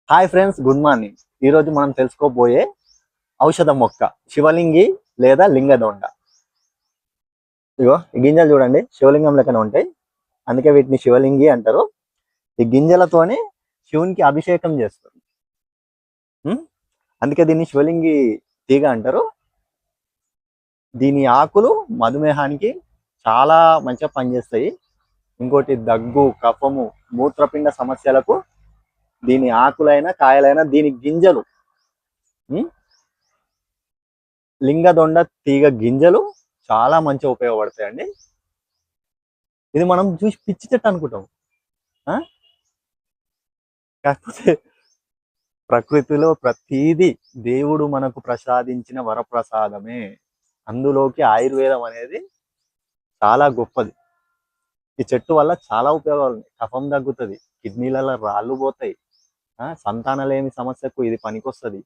Hi friends, good morning. ఈరోజు మనం తెలుసుకోబోయే ఔషధ మొక్క శివలింగి లేదా లింగదొండ. ఇగో ఈ గింజలు చూడండి, శివలింగం లెక్కన ఉంటాయి. అందుకే వీటిని శివలింగి అంటారు. ఈ గింజలతోనే శివునికి అభిషేకం చేస్తారు. అందుకే దీన్ని శివలింగి తీగ అంటారు. దీని ఆకులు మధుమేహానికి చాలా మంచిగా పనిచేస్తాయి. ఇంకోటి దగ్గు, కఫము, మూత్రపిండ సమస్యలకు దీని ఆకులైనా కాయలైనా దీని గింజలు, లింగదొండ తీగ గింజలు చాలా మంచిగా ఉపయోగపడతాయండి. ఇది మనం చూసి పిచ్చి చెట్టు అనుకుంటాం, కాకపోతే ప్రకృతిలో ప్రతీది దేవుడు మనకు ప్రసాదించిన వరప్రసాదమే. అందులోకి ఆయుర్వేదం అనేది చాలా గొప్పది. ఈ చెట్టు వల్ల చాలా ఉపయోగాలు ఉన్నాయి. కఫం తగ్గుతుంది, కిడ్నీలలో రాళ్ళు పోతాయి, సంతానలేమి సమస్యకు ఇది పనికొస్తుంది.